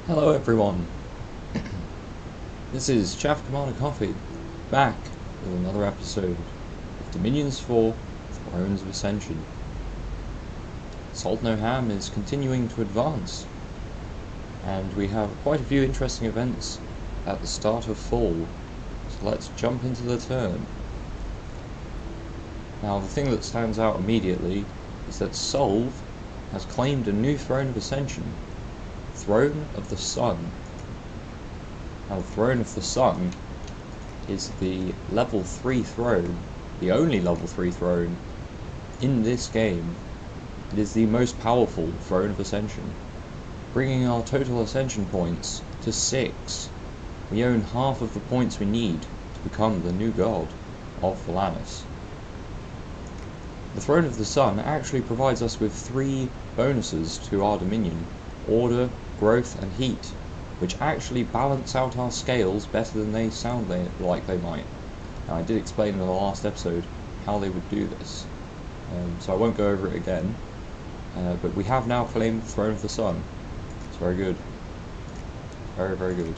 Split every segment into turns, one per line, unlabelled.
Hello everyone, this is Chaff Commander Coffee, back with another episode of Dominions4 Thrones of Ascension. Salt No Ham is continuing to advance, and we have quite a few interesting events at the start of fall, so let's jump into the turn. Now the thing that stands out immediately is that Solve has claimed a new Throne of Ascension, Throne of the Sun. Now, the Throne of the Sun is the level 3 throne, the only level 3 throne in this game. It is the most powerful Throne of Ascension, bringing our total Ascension points to 6. We own half of the points we need to become the new god of Valanis. The Throne of the Sun actually provides us with 3 bonuses to our Dominion: Order, Growth and Heat, which actually balance out our scales better than they sound like they might. Now, I did explain in the last episode how they would do this, so I won't go over it again, but we have now claimed the Throne of the Sun. It's very good. Very, very good.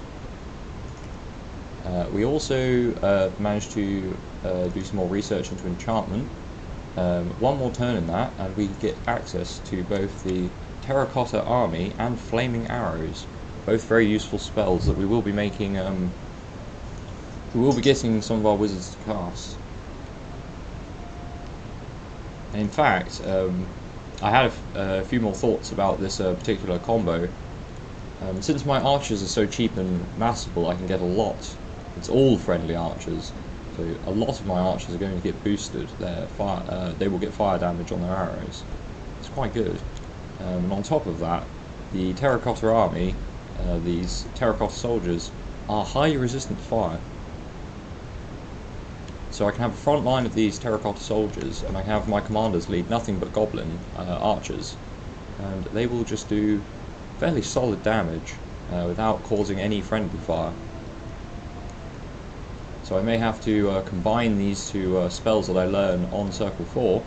We also managed to do some more research into enchantment. One more turn in that and we get access to both the Terracotta Army and Flaming Arrows, both very useful spells that we will be making, we will be getting some of our wizards to cast. And in fact, I had a few more thoughts about this particular combo. Since my archers are so cheap and massable, I can get a lot. It's all friendly archers, so a lot of my archers are going to get boosted. They will get fire damage on their arrows. It's quite good. And on top of that, the Terracotta Army, these Terracotta soldiers, are highly resistant to fire. So I can have a front line of these Terracotta soldiers, and I can have my commanders lead nothing but goblin archers, and they will just do fairly solid damage without causing any friendly fire. So I may have to combine these two spells that I learn on Circle 4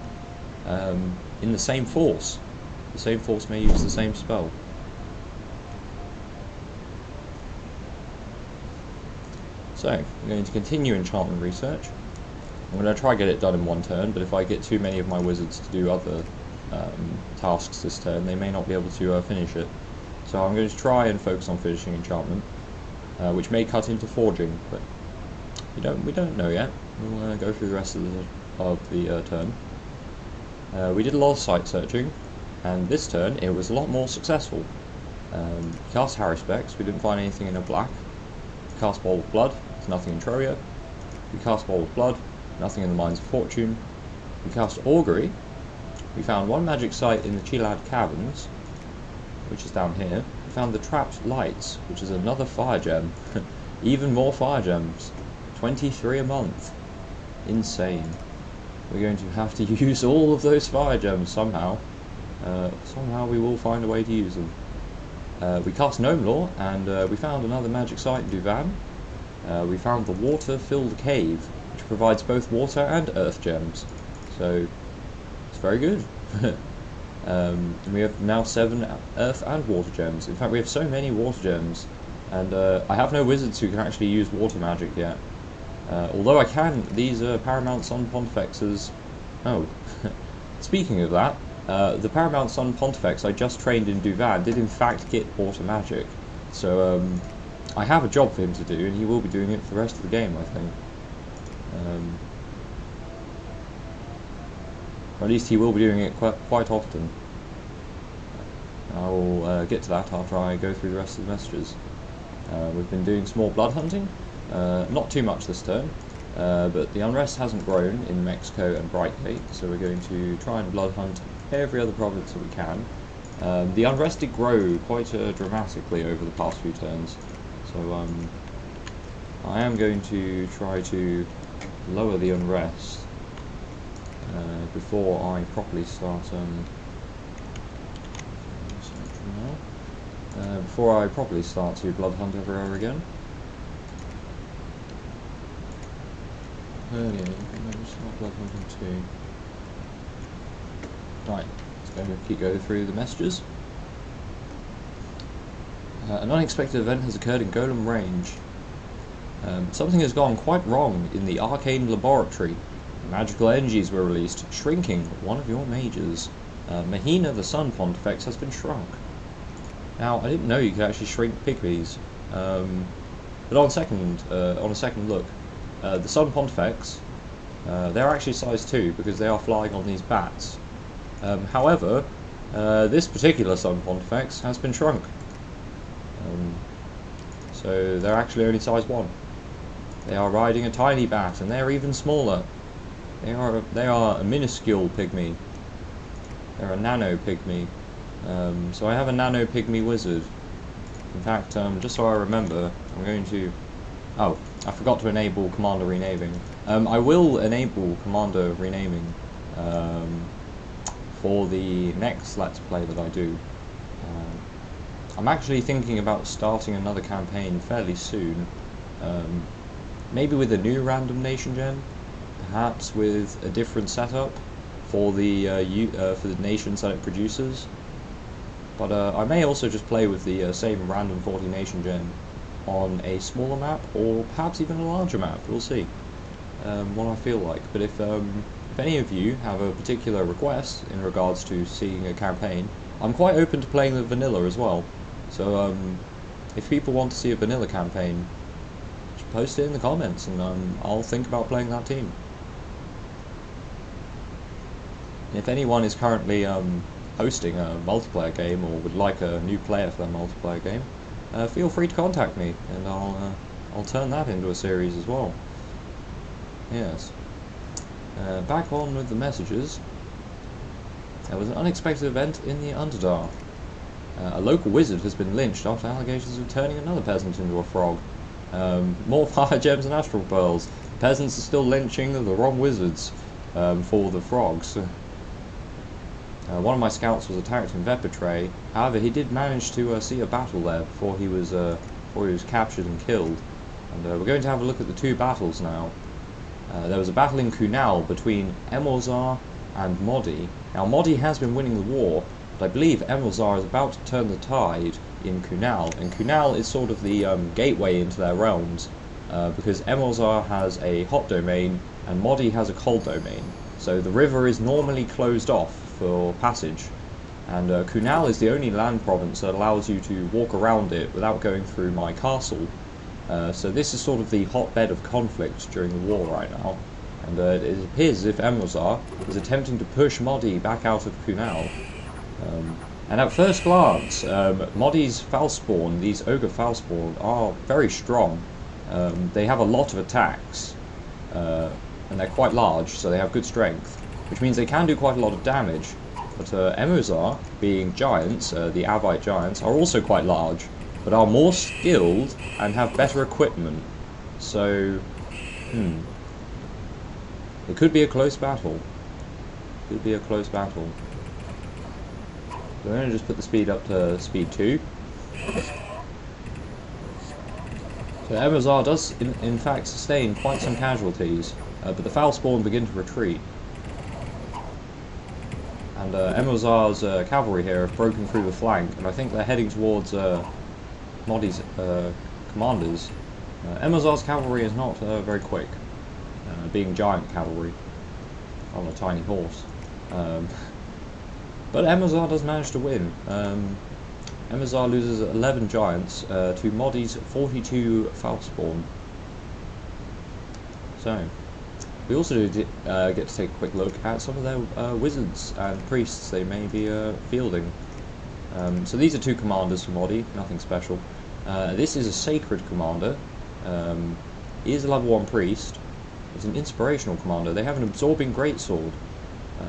in the same force. The same force may use the same spell. So, I'm going to continue enchantment research. I'm going to try to get it done in one turn, but if I get too many of my wizards to do other tasks this turn, they may not be able to finish it. So I'm going to try and focus on finishing enchantment, which may cut into forging, but we don't know yet. We'll go through the rest of the turn. We did a lot of site searching, and this turn it was a lot more successful. We cast Haruspex, we didn't find anything in a black. We cast Bowl of Blood, there's nothing in Troya. We cast Bowl of Blood, nothing in the Mines of Fortune. We cast Augury, we found one magic site in the Chilad Caverns, which is down here. We found the Trapped Lights, which is another fire gem. Even more fire gems. 23 a month. Insane. We're going to have to use all of those fire gems somehow. Somehow we will find a way to use them. We cast Gnome Lore, and we found another magic site in Duvan. We found the Water-Filled Cave, which provides both water and earth gems. So, it's very good. We have now 7 earth and water gems. In fact, we have so many water gems, and I have no wizards who can actually use water magic yet. Although I can, these Paramount Sun Pontifexes... Oh, speaking of that, the Paramount Sun Pontifex I just trained in Duvan did in fact get water magic. So I have a job for him to do, and he will be doing it for the rest of the game, I think. Or at least he will be doing it quite often. I will get to that after I go through the rest of the messages. We've been doing some more blood hunting. Not too much this turn, but the unrest hasn't grown in Mexico and Brightgate, so we're going to try and blood hunt every other province that we can. The unrest did grow quite dramatically over the past few turns, so I am going to try to lower the unrest before I properly start to blood hunt everywhere again. Earlier, maybe start blood hunting too. Right, let's keep going through the messages. An unexpected event has occurred in Golem Range. Something has gone quite wrong in the Arcane Laboratory. Magical energies were released, shrinking one of your mages. Mahina the Sun Pontifex has been shrunk. Now, I didn't know you could actually shrink pygmies, but on a second look, the Sun Pontifex, they're actually size 2 because they are flying on these bats. However, this particular Sun Pontifex has been shrunk. So they're actually only size 1. They are riding a tiny bat, and they're even smaller. They are a minuscule pygmy. They're a nano pygmy. So I have a nano pygmy wizard. In fact, just so I remember, I'm going to... Oh, I forgot to enable commander renaming. I will enable commander renaming for the next Let's Play that I do. I'm actually thinking about starting another campaign fairly soon. Maybe with a new RandomNationGen, perhaps with a different setup for the nations that it produces. But I may also just play with the same RandomNationGen on a smaller map, or perhaps even a larger map. We'll see what I feel like. But if any of you have a particular request in regards to seeing a campaign, I'm quite open to playing the vanilla as well. So if people want to see a vanilla campaign, just post it in the comments, and I'll think about playing that team. If anyone is currently hosting a multiplayer game or would like a new player for their multiplayer game, feel free to contact me, and I'll turn that into a series as well. Yes. Back on with the messages. There was an unexpected event in the Underdark. A local wizard has been lynched after allegations of turning another peasant into a frog. More fire gems and astral pearls. Peasants are still lynching the wrong wizards for the frogs. One of my scouts was attacked in Vepetray. However, he did manage to see a battle there before he was captured and killed. And we're going to have a look at the two battles now. There was a battle in Kunal between Emorzar and Modi. Now, Modi has been winning the war, but I believe Emorzar is about to turn the tide in Kunal. And Kunal is sort of the gateway into their realms, because Emorzar has a hot domain and Modi has a cold domain. So the river is normally closed off for passage, and Kunal is the only land province that allows you to walk around it without going through my castle. So this is sort of the hotbed of conflict during the war right now, and it appears as if Emorzar is attempting to push Modi back out of Kunal. And at first glance, Modi's Foulspawn, these Ogre Foulspawn, are very strong. They have a lot of attacks, and they're quite large, so they have good strength, which means they can do quite a lot of damage. But Emorzar, being giants, the Avite giants, are also quite large, but are more skilled and have better equipment. So, it could be a close battle. Could be a close battle. So I'm going to just put the speed up to speed 2. So Emorzar does, in fact, sustain quite some casualties, but the Foulspawn begin to retreat. And Emorzar's cavalry here have broken through the flank, and I think they're heading towards Modi's commanders. Emorzar's cavalry is not very quick, being giant cavalry on a tiny horse. But Emorzar does manage to win. Emorzar loses 11 giants to Modi's 42 Foulspawn. So, we also get to take a quick look at some of their wizards and priests they may be fielding. So these are two commanders for Modi, nothing special. This is a sacred commander. He is a level 1 priest. It's an inspirational commander. They have an absorbing greatsword.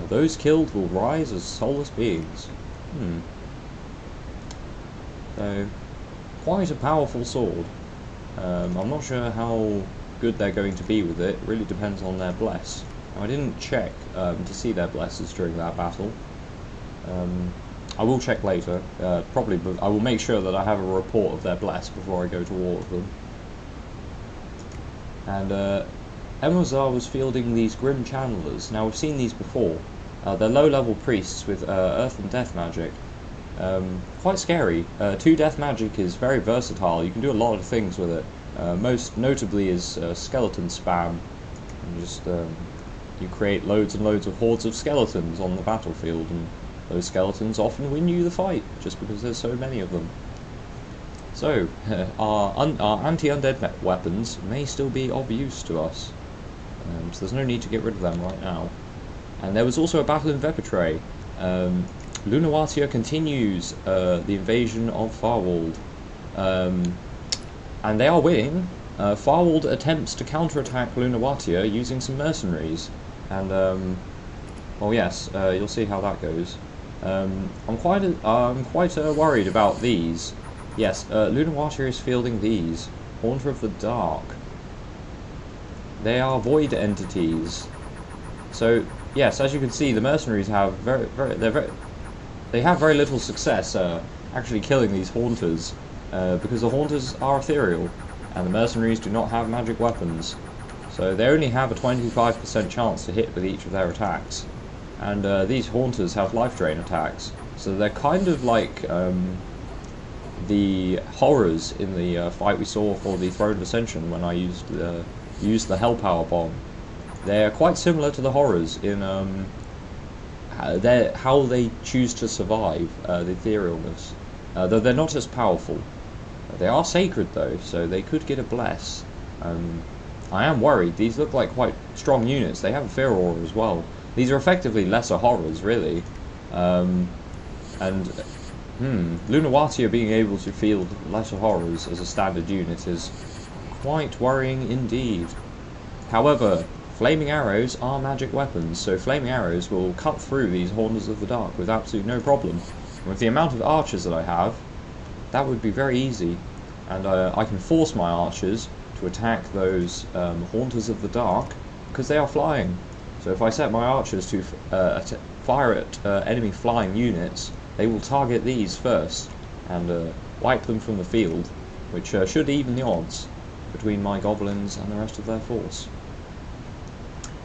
Those killed will rise as soulless beings. So, quite a powerful sword. I'm not sure how good they're going to be with it. It really depends on their bless. Now, I didn't check to see their blesses during that battle. I will check later. Probably, but I will make sure that I have a report of their bless before I go to war with them. And Emorzar was fielding these Grim Channelers. Now, we've seen these before. They're low-level priests with Earth and Death magic. Quite scary. 2 death magic is very versatile. You can do a lot of things with it. Most notably is skeleton spam. And just you create loads and loads of hordes of skeletons on the battlefield, and those skeletons often win you the fight just because there's so many of them. So our anti-undead weapons may still be of use to us, so there's no need to get rid of them right now. And there was also a battle in Vepetray. Lunawatia continues the invasion of Farwald, and they are winning. Farwald attempts to counterattack Lunawatia using some mercenaries, and well, yes, you'll see how that goes. I'm quite worried about these. Yes, Lunawatia is fielding these. Haunter of the Dark. They are void entities. So yes, as you can see, the mercenaries have they have very little success actually killing these haunters, because the haunters are ethereal, and the mercenaries do not have magic weapons. So they only have a 25% chance to hit with each of their attacks. And these haunters have life drain attacks, so they're kind of like the horrors in the fight we saw for the Throne of Ascension when I used the Hellpower Bomb. They're quite similar to the horrors in how they choose to survive the etherealness, though they're not as powerful. They are sacred though, so they could get a bless. I am worried. These look like quite strong units. They have a fear aura as well. These are effectively lesser horrors, really. Lunawatia being able to field lesser horrors as a standard unit is quite worrying indeed. However, flaming arrows are magic weapons, so flaming arrows will cut through these Haunters of the Dark with absolutely no problem. And with the amount of archers that I have, that would be very easy. And I can force my archers to attack those Haunters of the Dark because they are flying. So if I set my archers to fire at enemy flying units, they will target these first and wipe them from the field, which should even the odds between my goblins and the rest of their force.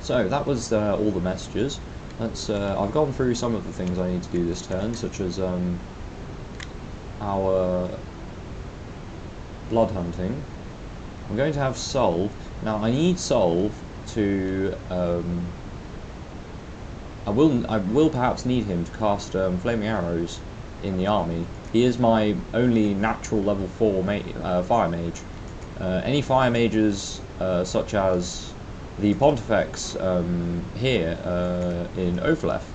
So that was all the messages. I've gone through some of the things I need to do this turn, such as our blood hunting. I'm going to have Solve. Now I need Solve to I will perhaps need him to cast flaming arrows in the army. He is my only natural level 4 fire mage. Any fire mages such as the Pontifex here in Overleth,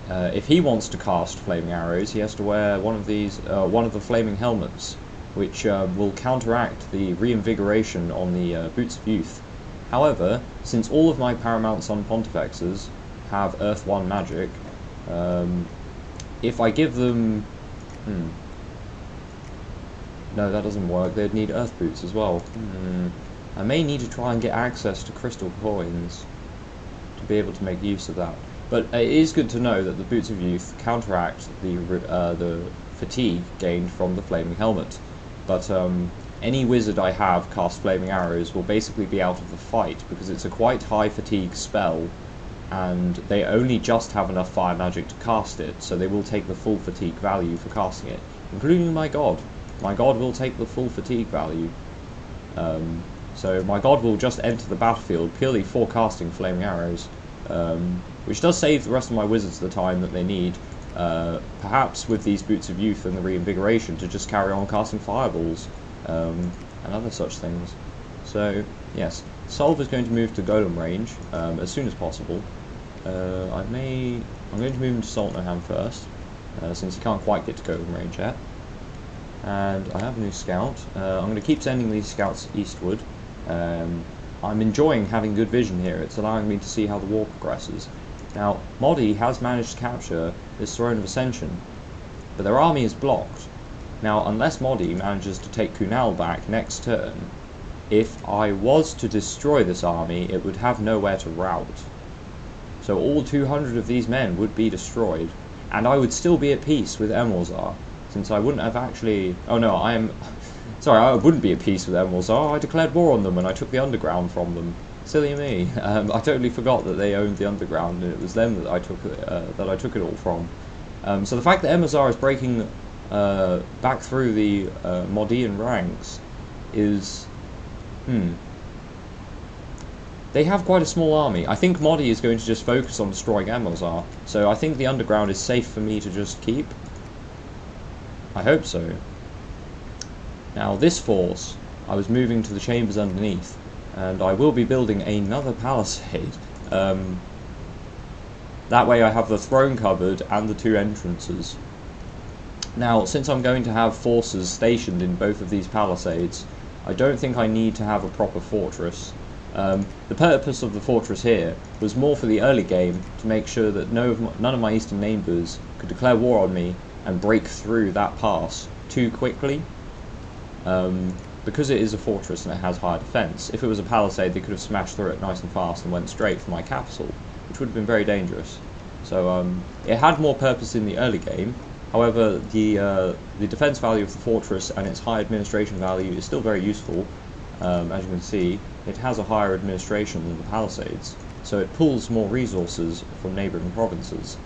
if he wants to cast flaming arrows, he has to wear one of these, one of the flaming helmets, which will counteract the reinvigoration on the Boots of Youth. However, since all of my Paramount Sun Pontifexes have Earth 1 magic, if I give them... No, that doesn't work. They'd need Earth Boots as well. I may need to try and get access to crystal coins to be able to make use of that. But it is good to know that the Boots of Youth counteract the fatigue gained from the Flaming Helmet. But any wizard I have cast Flaming Arrows will basically be out of the fight, because it's a quite high fatigue spell, and they only just have enough fire magic to cast it, so they will take the full fatigue value for casting it, including my god. My god will take the full fatigue value. So my god will just enter the battlefield purely for casting flaming arrows, which does save the rest of my wizards the time that they need, perhaps with these Boots of Youth and the reinvigoration to just carry on casting fireballs and other such things. So yes, Solve is going to move to Golem range as soon as possible. I'm going to move him to Saltnaham first, since he can't quite get to Golem range yet. And I have a new scout. I'm going to keep sending these scouts eastward. I'm enjoying having good vision here. It's allowing me to see how the war progresses. Now, Modi has managed to capture this Throne of Ascension, but their army is blocked. Now, unless Modi manages to take Kunal back next turn, if I was to destroy this army, it would have nowhere to rout. So all 200 of these men would be destroyed, and I would still be at peace with Emilzar, since I wouldn't have actually... Oh no, sorry, I wouldn't be at peace with Emilzar. I declared war on them and I took the underground from them. Silly me. I totally forgot that they owned the underground, and it was them that I took it all from. So the fact that Emazar is breaking back through the Modian ranks is... They have quite a small army. I think Modi is going to just focus on destroying Emazar, so I think the underground is safe for me to just keep. I hope so. Now this force, I was moving to the chambers underneath, and I will be building another palisade. That way I have the throne cupboard and the 2 entrances. Now, since I'm going to have forces stationed in both of these palisades, I don't think I need to have a proper fortress. The purpose of the fortress here was more for the early game, to make sure that none of my eastern neighbours could declare war on me and break through that pass too quickly. Because it is a fortress and it has higher defence, if it was a palisade they could have smashed through it nice and fast and went straight for my capital, which would have been very dangerous. So it had more purpose in the early game. However, the defence value of the fortress and its high administration value is still very useful. As you can see, it has a higher administration than the palisades, so it pulls more resources from neighbouring provinces.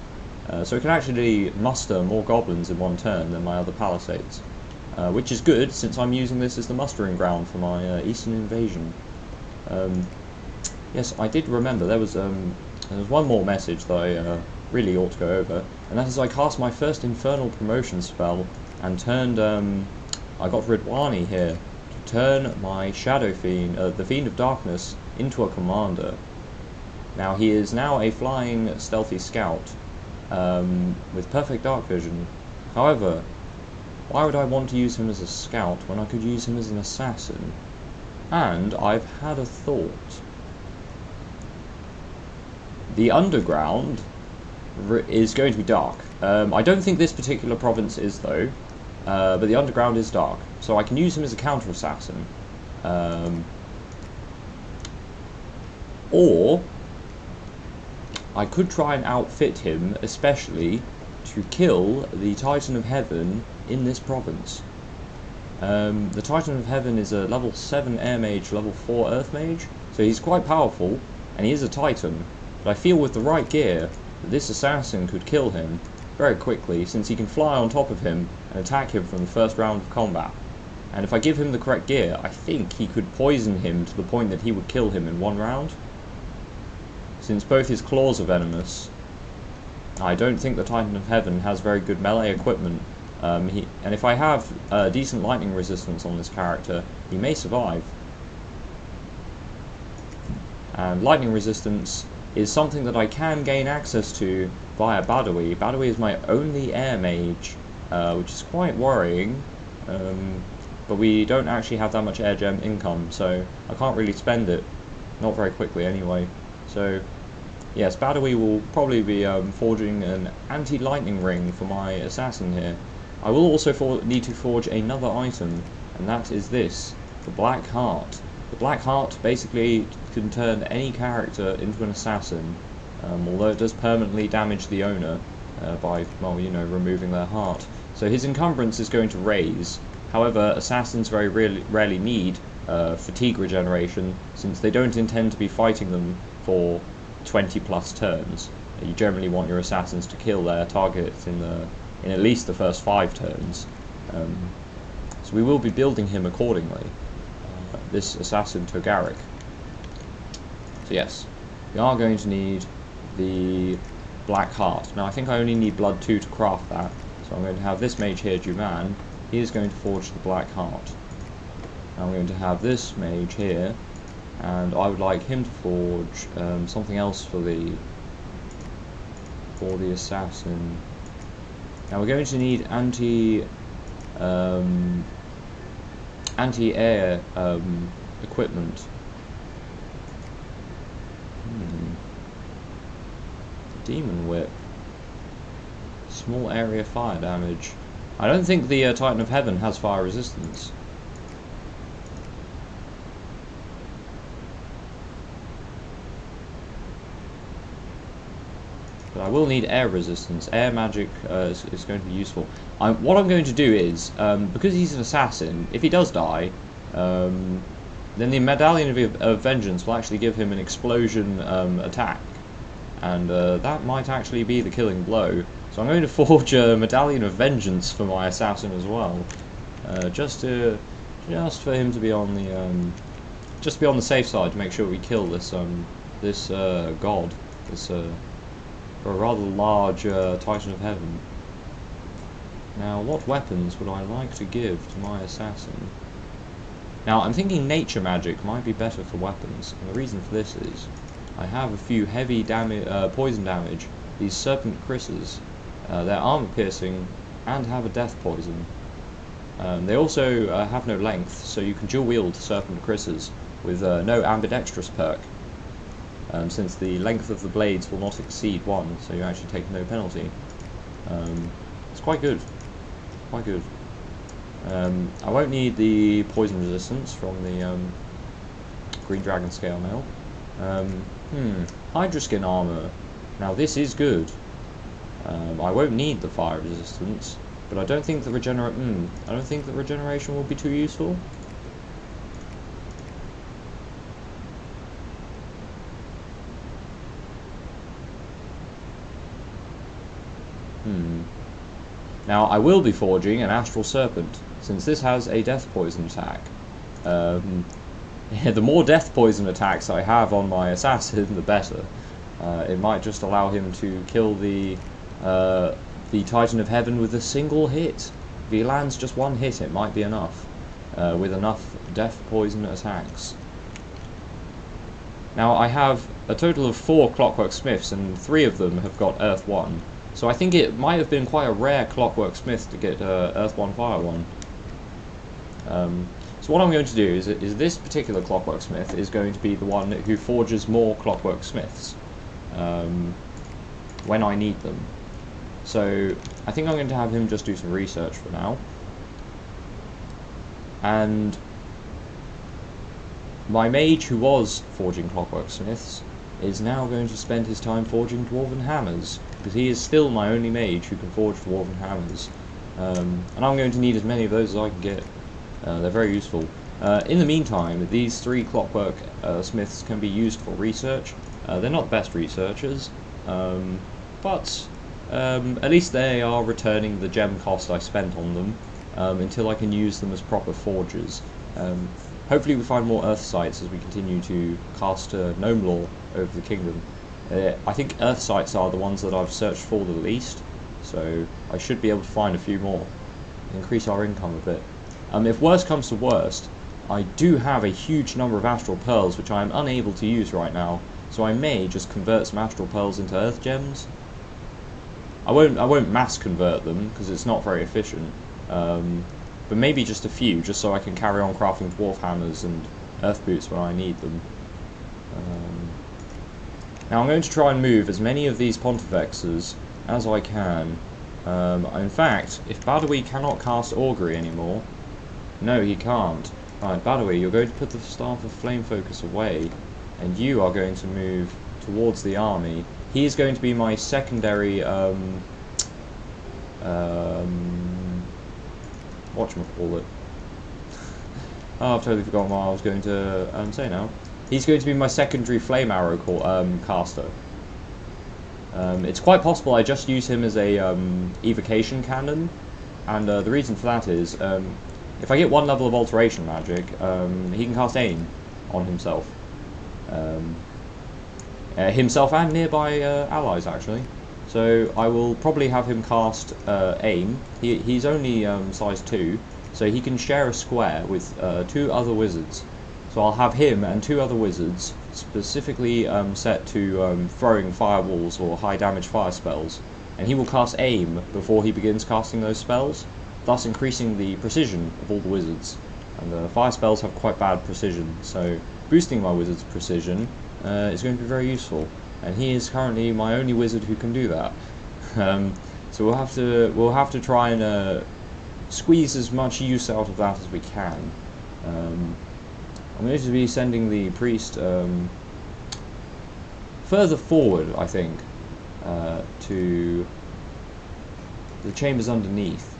So it can actually muster more goblins in one turn than my other palisades, which is good since I'm using this as the mustering ground for my eastern invasion. Yes, I did remember there was one more message that I really ought to go over, and that is I cast my first infernal promotion spell and turned I got Ridwani here to turn my Shadow Fiend, the Fiend of Darkness, into a commander. Now he is now a flying stealthy scout with perfect dark vision. However, why would I want to use him as a scout when I could use him as an assassin? And I've had a thought. The underground is going to be dark. I don't think this particular province is though, but the underground is dark, so I can use him as a counter-assassin. Or I could try and outfit him especially to kill the Titan of Heaven in this province. The Titan of Heaven is a level 7 air mage, level 4 earth mage, so he's quite powerful, and he is a Titan, but I feel with the right gear that this assassin could kill him very quickly, since he can fly on top of him and attack him from the first round of combat. And if I give him the correct gear, I think he could poison him to the point that he would kill him in one round. Since both his claws are venomous, I don't think the Titan of Heaven has very good melee equipment, and if I have decent lightning resistance on this character, he may survive. And lightning resistance is something that I can gain access to via Badawi. Badawi is my only air mage, which is quite worrying, but we don't actually have that much air gem income, so I can't really spend it, not very quickly anyway. So yes, Badawi will probably be forging an anti-lightning ring for my assassin here. I will also need to forge another item, and that is this, the Black Heart. The Black Heart basically can turn any character into an assassin, although it does permanently damage the owner by, well, you know, removing their heart. So his encumbrance is going to raise. However, assassins very rarely need fatigue regeneration, since they don't intend to be fighting them for 20 plus turns. You generally want your assassins to kill their targets in at least the first 5 turns. So we will be building him accordingly. This assassin Togaric. So yes, we are going to need the Black Heart. Now I think I only need Blood 2 to craft that, so I'm going to have this mage here, Juman. He is going to forge the Black Heart. Now I'm going to have this mage here, and I would like him to forge something else for the assassin. Now we're going to need anti-air equipment. Demon Whip. Small area fire damage. I don't think the Titan of Heaven has fire resistance. But I will need air resistance. Air magic is going to be useful. What I'm going to do is, because he's an assassin, if he does die, then the Medallion of Vengeance will actually give him an explosion attack. And that might actually be the killing blow. So I'm going to forge a Medallion of Vengeance for my assassin as well, just for him to be on the just to be on the safe side, to make sure we kill this god, this a rather large Titan of Heaven. Now, what weapons would I like to give to my assassin? Now, I'm thinking nature magic might be better for weapons, and the reason for this is I have a few heavy poison damage. These serpent krises, they're armor piercing and have a death poison. They also have no length, so you can dual wield serpent krises with no ambidextrous perk, since the length of the blades will not exceed 1, so you actually take no penalty. It's quite good. Quite good. I won't need the poison resistance from the Green Dragon Scale Mail. Hydra Skin Armor. Now this is good. I won't need the fire resistance, but I don't think the I don't think the regeneration will be too useful. Now, I will be forging an Astral Serpent, since this has a Death Poison attack. The more Death Poison attacks I have on my assassin, the better. It might just allow him to kill the Titan of Heaven with a single hit. If he lands just one hit, it might be enough, with enough Death Poison attacks. Now, I have a total of 4 Clockwork Smiths, and 3 of them have got Earth 1. So I think it might have been quite a rare Clockwork Smith to get Earth 1, Fire 1. So what I'm going to do is this particular Clockwork Smith is going to be the one who forges more Clockwork Smiths when I need them. So I think I'm going to have him just do some research for now. And my mage who was forging Clockwork Smiths is now going to spend his time forging Dwarven Hammers, because he is still my only mage who can forge Dwarven Hammers. And I'm going to need as many of those as I can get. They're very useful. In the meantime, these 3 Clockwork Smiths can be used for research. They're not the best researchers, but at least they are returning the gem cost I spent on them until I can use them as proper forgers. Hopefully we find more Earth sites as we continue to cast Gnome Lore over the kingdom. I think Earth sites are the ones that I've searched for the least, so I should be able to find a few more, increase our income a bit. If worst comes to worst, I do have a huge number of Astral Pearls which I am unable to use right now, so I may just convert some Astral Pearls into Earth Gems. I won't mass convert them because it's not very efficient. But maybe just a few, just so I can carry on crafting Dwarf Hammers and Earth Boots when I need them. Now I'm going to try and move as many of these Pontifexes as I can. In fact, if Badawi cannot cast Augury anymore... No, he can't. Right, Badawi, you're going to put the Staff of Flame Focus away, and you are going to move towards the army. He is going to be my secondary... whatchamacallit. Oh, I've totally forgotten what I was going to say now. He's going to be my secondary Flame Arrow caster. It's quite possible I just use him as a evocation cannon, and the reason for that is if I get 1 level of alteration magic, he can cast aim on himself. Himself and nearby allies, actually. So I will probably have him cast aim. He's only size 2, so he can share a square with 2 other wizards. So I'll have him and 2 other wizards specifically set to throwing firewalls or high damage fire spells, and he will cast aim before he begins casting those spells, thus increasing the precision of all the wizards. And the fire spells have quite bad precision, so boosting my wizard's precision is going to be very useful. And he is currently my only wizard who can do that. So we'll have to try and squeeze as much use out of that as we can. I'm going to be sending the priest further forward, I think, to the chambers underneath.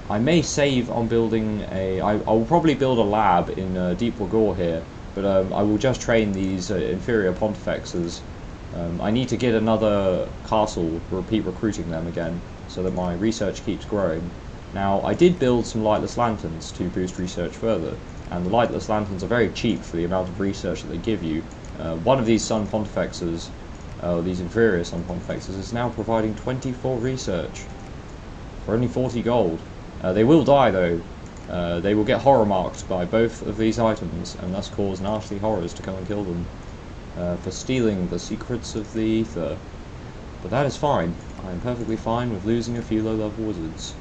I may save on building I will probably build a lab in Deep Wagor here, but I will just train these inferior Pontifexes. I need to get another castle, repeat recruiting them again, so that my research keeps growing. Now, I did build some lightless lanterns to boost research further, and the lightless lanterns are very cheap for the amount of research that they give you. One of these Sun Pontifexes, these inferior Sun Pontifexes, is now providing 24 research for only 40 gold. They will die though. They will get horror marked by both of these items, and thus cause nasty horrors to come and kill them for stealing the secrets of the ether. But that is fine. I am perfectly fine with losing a few low-level wizards.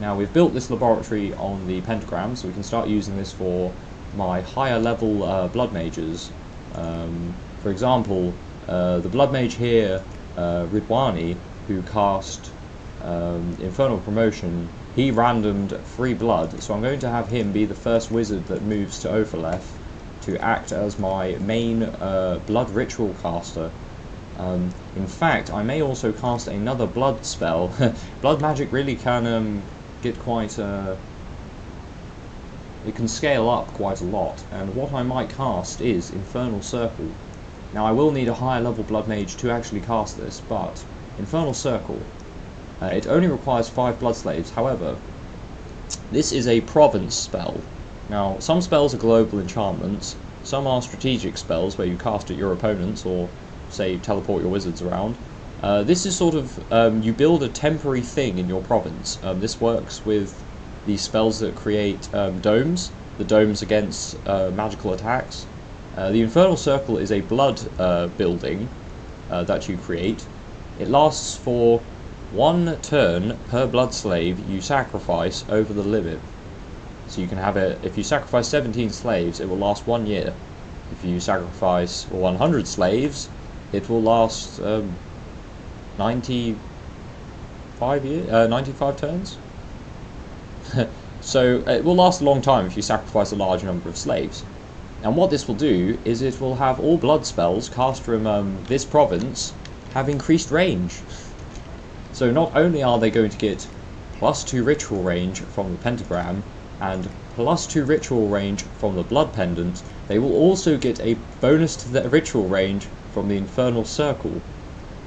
Now, we've built this laboratory on the pentagram, so we can start using this for my higher level blood mages. For example, the blood mage here, Ridwani, who cast Infernal Promotion, he randomed 3 blood, so I'm going to have him be the first wizard that moves to Ophaleth to act as my main blood ritual caster. In fact, I may also cast another blood spell. Blood magic really can get quite... it can scale up quite a lot, and what I might cast is Infernal Circle. Now, I will need a higher level blood mage to actually cast this, but Infernal Circle, it only requires 5 blood slaves. However, this is a province spell. Now, some spells are global enchantments, some are strategic spells where you cast at your opponents or, say, teleport your wizards around. This is sort of, you build a temporary thing in your province. This works with the spells that create domes, the domes against magical attacks. The Infernal Circle is a blood building that you create. It lasts for 1 turn per blood slave you sacrifice over the limit. So you can have it, if you sacrifice 17 slaves, it will last 1 year. If you sacrifice 100 slaves, it will last 95 turns. So it will last a long time if you sacrifice a large number of slaves. And what this will do is it will have all blood spells cast from this province have increased range. So not only are they going to get +2 ritual range from the pentagram and +2 ritual range from the blood pendant, they will also get a bonus to their ritual range from the Infernal Circle.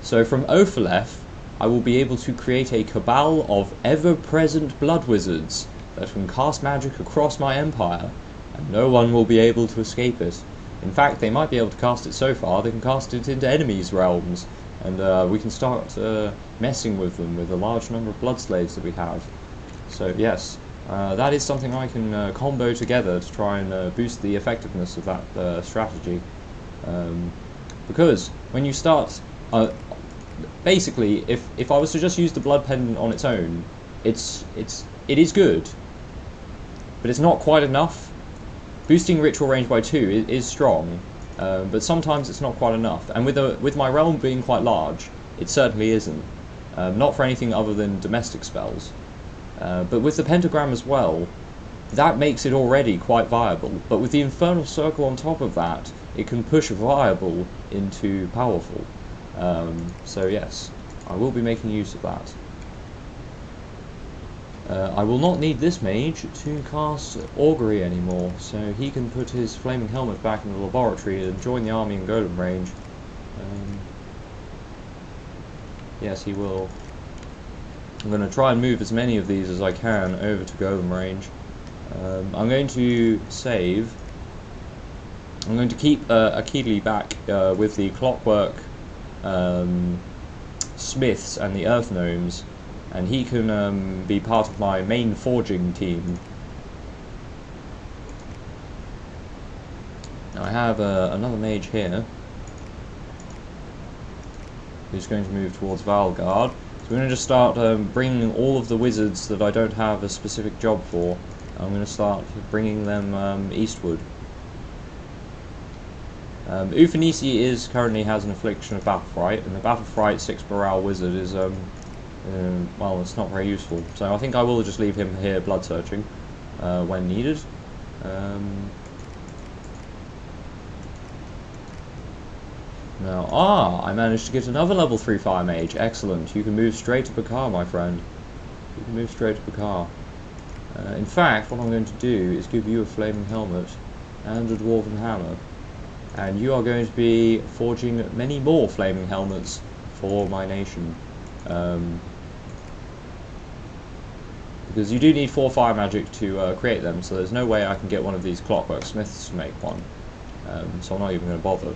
So from Ophaleth, I will be able to create a cabal of ever-present blood wizards that can cast magic across my empire, and no one will be able to escape it. In fact, they might be able to cast it so far, they can cast it into enemies' realms, and we can start messing with them with a large number of blood slaves that we have. So yes, that is something I can combo together to try and boost the effectiveness of that strategy. Because when you start, basically, if I was to just use the blood pendant on its own, it is good, but it's not quite enough. Boosting ritual range by 2 is strong, but sometimes it's not quite enough. And with my realm being quite large, it certainly isn't. Not for anything other than domestic spells. But with the pentagram as well, that makes it already quite viable. But with the Infernal Circle on top of that, it can push viable into powerful. So yes, I will be making use of that. I will not need this mage to cast Augury anymore, so he can put his flaming helmet back in the laboratory and join the army in golem range. Yes, he will. I'm going to try and move as many of these as I can over to golem range. I'm going to save. I'm going to keep Akili back with the clockwork smiths and the earth gnomes, and he can be part of my main forging team. Now I have another mage here who's going to move towards Valgard. So we're going to just start bringing all of the wizards that I don't have a specific job for. I'm going to start bringing them eastward. Ufanisi currently has an affliction of battle fright, and the battle fright 6 morale wizard is well, it's not very useful. So I think I will just leave him here blood searching when needed. Now, I managed to get another level 3 fire mage. Excellent. You can move straight to Bakar, my friend. You can move straight to Bakar. In fact, what I'm going to do is give you a flaming helmet and a dwarven hammer. And you are going to be forging many more flaming helmets for my nation. because you do need 4 fire magic to create them, so there's no way I can get one of these clockwork smiths to make one. So I'm not even going to bother.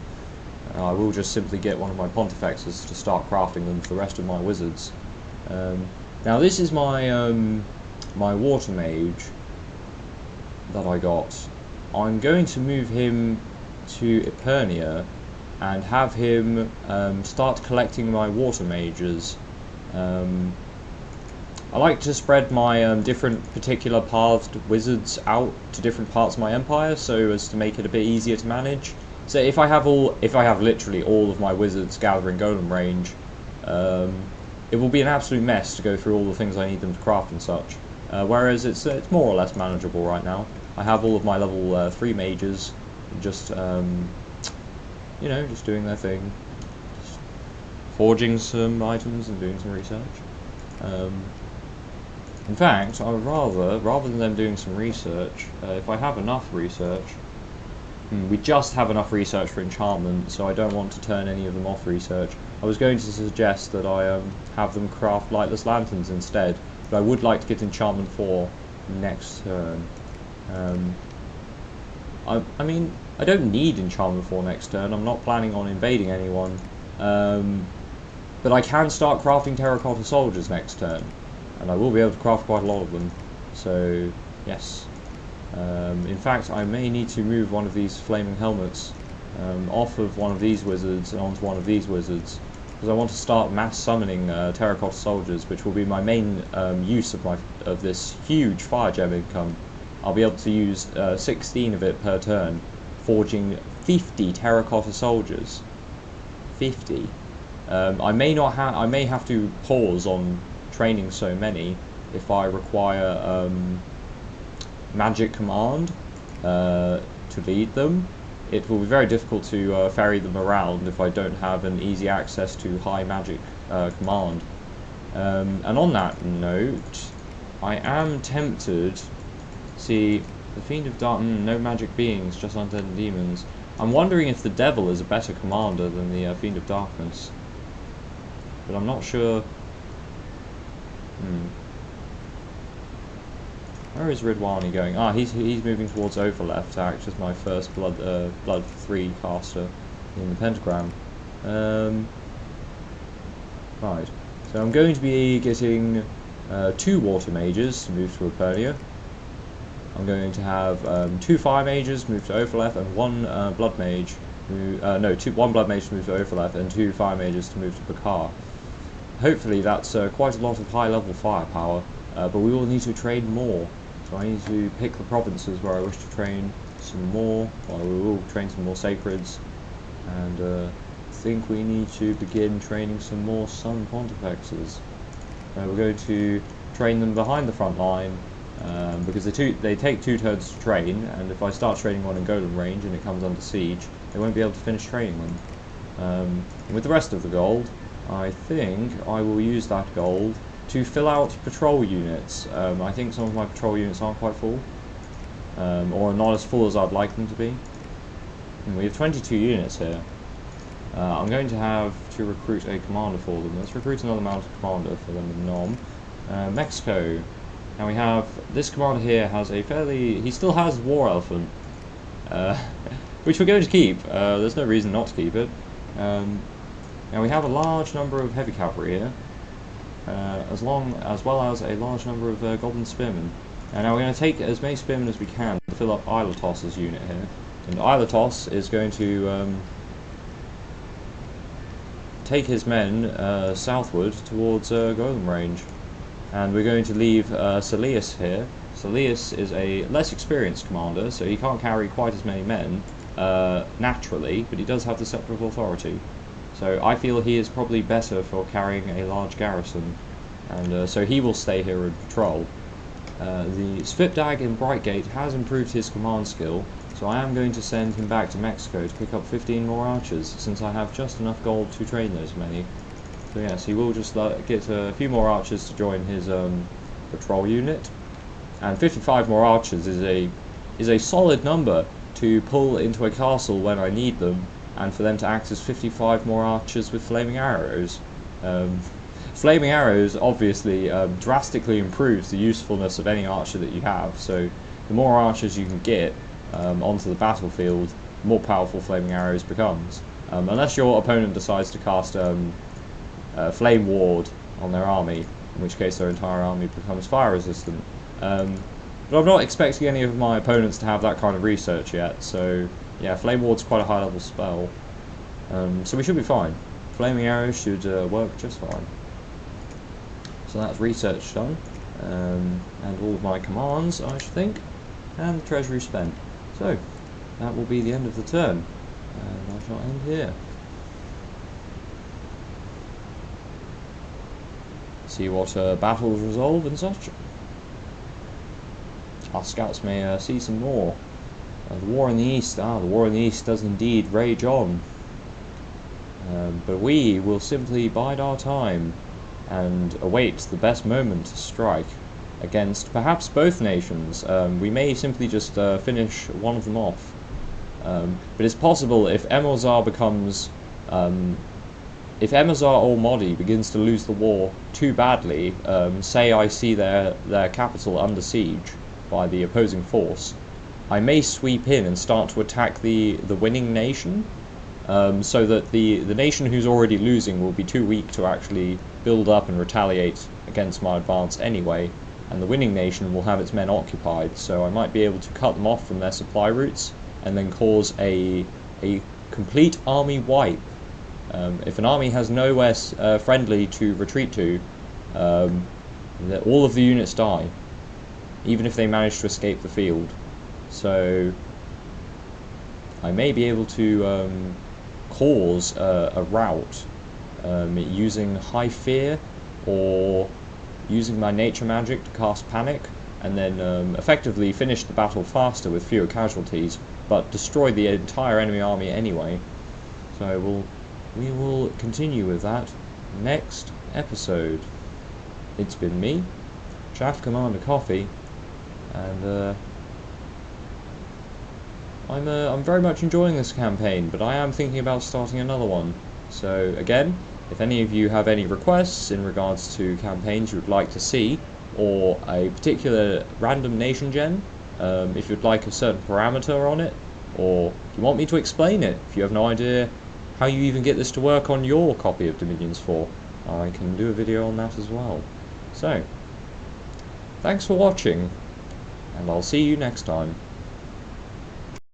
I will just simply get one of my pontifexes to start crafting them for the rest of my wizards. Now this is my my water mage that I got. I'm going to move him to Epernia and have him start collecting my water mages. I like to spread my different particular pathed wizards out to different parts of my empire, so as to make it a bit easier to manage. So if I have literally all of my wizards gathering golem range, it will be an absolute mess to go through all the things I need them to craft and such. Whereas it's more or less manageable right now. I have all of my level 3 mages just you know, just doing their thing, just forging some items and doing some research. In fact, I would rather than them doing some research, if I have enough research, we just have enough research for enchantment, so I don't want to turn any of them off research. I was going to suggest that I have them craft lightless lanterns instead, but I would like to get enchantment 4 next turn. I mean, I don't need enchantment 4 next turn. I'm not planning on invading anyone, but I can start crafting terracotta soldiers next turn, and I will be able to craft quite a lot of them. So yes. In fact, I may need to move one of these flaming helmets off of one of these wizards and onto one of these wizards, because I want to start mass summoning terracotta soldiers, which will be my main use of this huge fire gem income. I'll be able to use 16 of it per turn, forging 50 terracotta soldiers. 50. I may have to pause on training so many if I require magic command to lead them. It will be very difficult to ferry them around if I don't have an easy access to high magic command. And on that note, I am tempted. See, the Fiend of Dark, no magic beings, just undead and demons. I'm wondering if the Devil is a better commander than the Fiend of Darkness, but I'm not sure. Where is Ridwani going? Ah, he's moving towards Overleft to act as my first blood 3 caster in the pentagram. Right, so I'm going to be getting 2 water mages to move to Epernia. I'm going to have 2 fire mages move to Overleft and 1 blood mage. One blood mage to move to Overleft and 2 fire mages to move to Bakar. Hopefully that's quite a lot of high-level firepower, but we will need to train more. So I need to pick the provinces where I wish to train some more. Well, we will train some more sacreds, and I think we need to begin training some more Sun Pontifexes. We're going to train them behind the front line, because they take 2 turns to train, and if I start training one in golem range and it comes under siege, they won't be able to finish training them. With the rest of the gold, I think I will use that gold to fill out patrol units. I think some of my patrol units aren't quite full, or not as full as I'd like them to be. And we have 22 units here. I'm going to have to recruit a commander for them. Let's recruit another mounted commander for them in Nom. Mexico. Now we have, this commander here has a he still has War Elephant, which we're going to keep. There's no reason not to keep it. Now we have a large number of heavy cavalry here, as well as a large number of goblin spearmen. And now we're going to take as many spearmen as we can to fill up Ilatos's unit here. And Ilatos is going to take his men southward towards golem range. And we're going to leave Celius here. Celius is a less experienced commander, so he can't carry quite as many men naturally, but he does have the Scepter of Authority. So I feel he is probably better for carrying a large garrison, and so he will stay here and patrol. The Svipdag in Brightgate has improved his command skill, so I am going to send him back to Mexico to pick up 15 more archers, since I have just enough gold to train those many. So yes, he will just get a few more archers to join his patrol unit, and 55 more archers is a solid number to pull into a castle when I need them, and for them to act as 55 more archers with flaming arrows. Flaming arrows obviously drastically improves the usefulness of any archer that you have, so the more archers you can get onto the battlefield, the more powerful flaming arrows becomes. Unless your opponent decides to cast Flame Ward on their army, in which case their entire army becomes fire resistant. But I'm not expecting any of my opponents to have that kind of research yet, so yeah, Flame Ward's quite a high level spell. So we should be fine. Flaming arrows should work just fine. So that's research done, and all of my commands, I should think, and the treasury spent. So that will be the end of the turn, and I shall end here. See what battles resolve and such. Our scouts may see some more. The war in the east, the war in the east does indeed rage on. But we will simply bide our time and await the best moment to strike against perhaps both nations. We may simply just finish one of them off. But it's possible if Emilzar becomes... if Emilzar or Modi begins to lose the war too badly, say I see their capital under siege by the opposing force, I may sweep in and start to attack the winning nation, so that the nation who's already losing will be too weak to actually build up and retaliate against my advance anyway, and the winning nation will have its men occupied, so I might be able to cut them off from their supply routes and then cause a complete army wipe. If an army has nowhere friendly to retreat to, all of the units die, even if they manage to escape the field. So I may be able to cause a rout using High Fear or using my nature magic to cast Panic, and then effectively finish the battle faster with fewer casualties, but destroy the entire enemy army anyway. So we will continue with that next episode. It's been me, Chaff Commander Coffee, and I'm very much enjoying this campaign, but I am thinking about starting another one. So again, if any of you have any requests in regards to campaigns you would like to see, or a particular RandomNationGen, if you'd like a certain parameter on it, or if you want me to explain it, if you have no idea how you even get this to work on your copy of Dominions4, I can do a video on that as well. So, thanks for watching, and I'll see you next time.